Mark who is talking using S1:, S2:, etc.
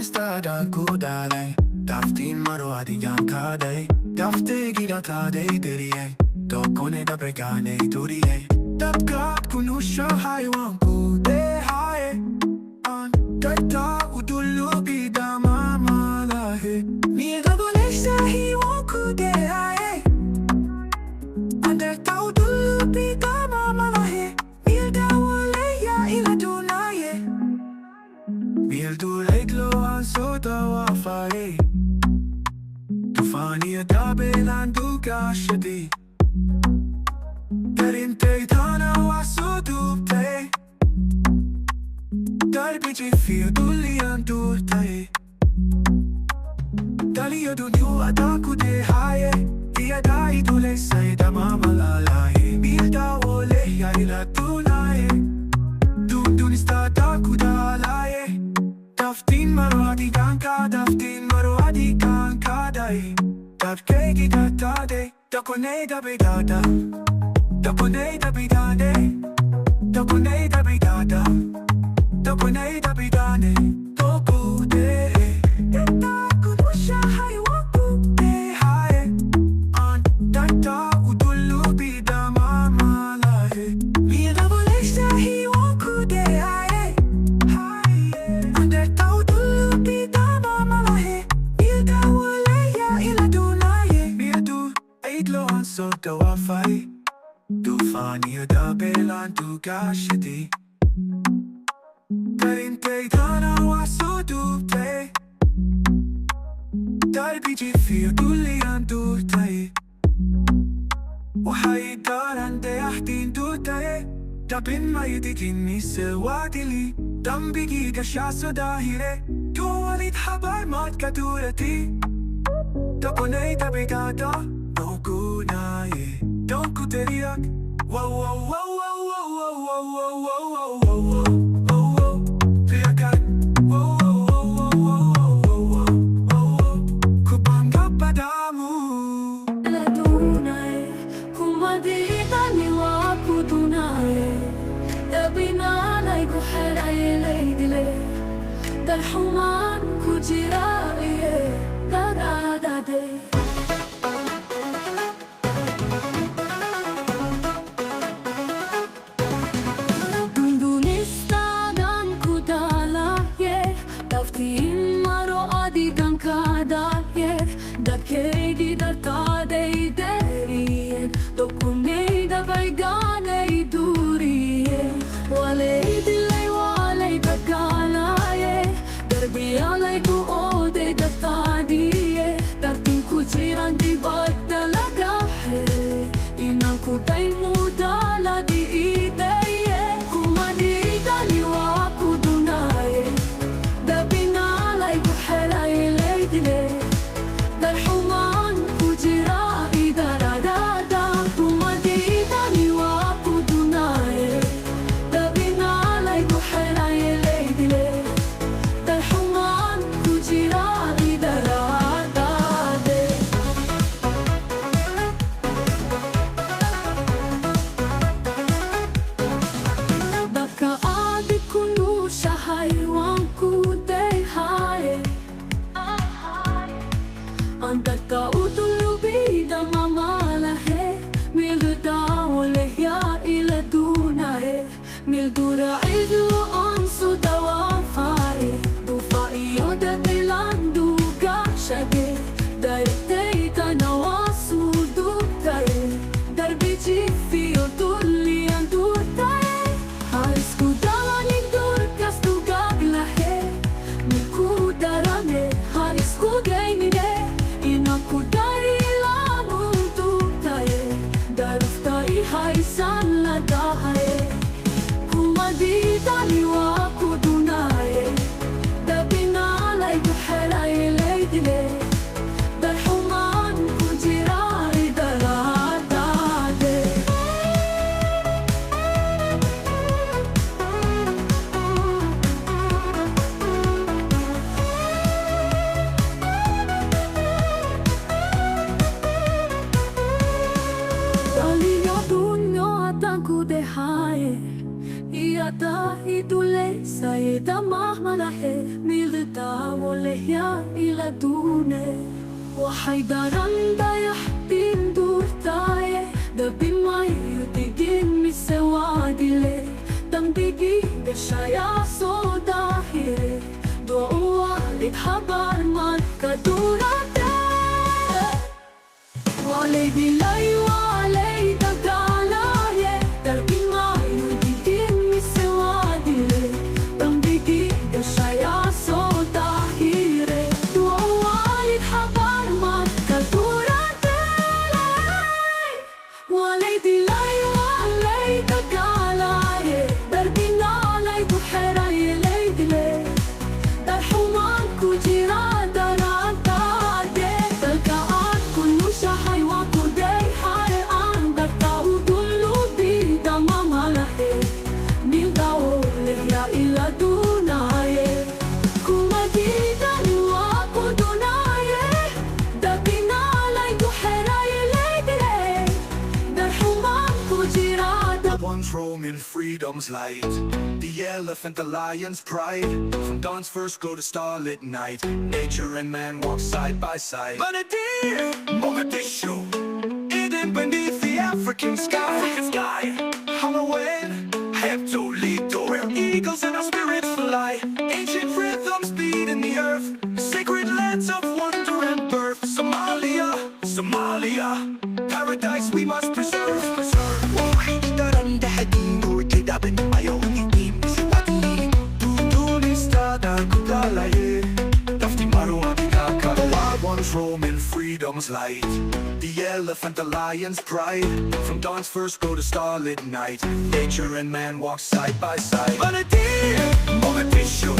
S1: stada kudalay Daftin maro adiyan kaday Dafte gida taday deriye Dokone da begane duriye Dabgat kunusha haywan kude haye An dayta udullu bida mamalahe Niye da boleşte hiwan kude haye An dayta udullu bida mamalahe Milda waleya ila dunaye Mildu reglo an soda wafaye Tufani adabelan duga shadi Darinte tana waso dupte Darbici fiu dulian durtaye Daliyo dunyu adaku de haye Iya dai dule sayda mamalalaye Milda wole ya ila dunaye Dun istada kudalaye Daftin maro adigan ka Daftin maro adigan ka dai Dabke gida tade Dokone da bedada Dokone da bidane Dokone da bidada Dokone da bidane Dokude Deta kunusha haywaku de haye An data udullu bida mamalahe Milda boleşte hiwaku de haye An deta udullu bida mamalahe Milda waleya ila dunaye Mildu eidlo an soda wafay Tufani adabelan duga shadi Darinte tana waso dupte Darbici fiu dulian durtaye Waxay darande ahdin durtaye Dabin maydikinni sewadili Dambigi gashaso dahire Tuwalit habar mat kadurati Dokonay tabigada Dokunaye Donku teriyak Wow wow wow wow wow wow wow wow wow wow wow wow wow Teriyakan Wow wow wow wow wow wow wow wow wow Kupang kapadamu
S2: La dunaye Kumadita niwa kudunaye Dabina lay kuharaye lay dile Dal human kujiraye Dadadade Dakegi da tadei derien Dokunei da baiganei durien Walei dilei walei bagalaye Darbi alei ku ode da tadie Dartin ku jiran di badda lagahe Inan ku day mudala di ideye Kumadi dali wa ku dunaye Dabina alei ku helai lei dilei Dal human نلدع ولهيا إلى دونه وحيدران دا يحبين دور تايه دا بما يدين مسوادله دم بيجي بشايا صداهره دعوة لتحبار ماركة دورته وعلي بلاي وعلي دقالايه دا بما يدين مسوادله دم بيجي بشايا صداهره دعوة لتحبار ماركة دورته وعلي بلاي وعلي دقالايه دربنا علي بحيرة يليدلي در حمان كجيرا دراتاده تلقاعات كل شحي وكودي حرقان در تاو دلو بيدا ماما لحي ميل داو لهيا إلا دونايه كوما جيدا نواكو دونايه دربنا علي بحيرة يليدلي در حمان كجيرا
S1: Once roam in freedom's light, the elephant, the lion's pride. From dawn's first glow to starlit night, nature and man walk side by side. Banadir, Mogadishu, hidden beneath the African sky. Halloween, Heptolito, where eagles and our spirits fly. Ancient rhythms beat in the earth, sacred lands of wonder and birth. Somalia, Somalia, paradise we must preserve. وحيدران ده حدينو كده بن أيوني مسواتي دودوني ستادا كدالاي دفتي مروة بكاكا Wild ones roam in freedom's light, the elephant, the lion's pride. From dawn's first glow to starlit night, nature and man walk side by side. Banadir, Mogadishu,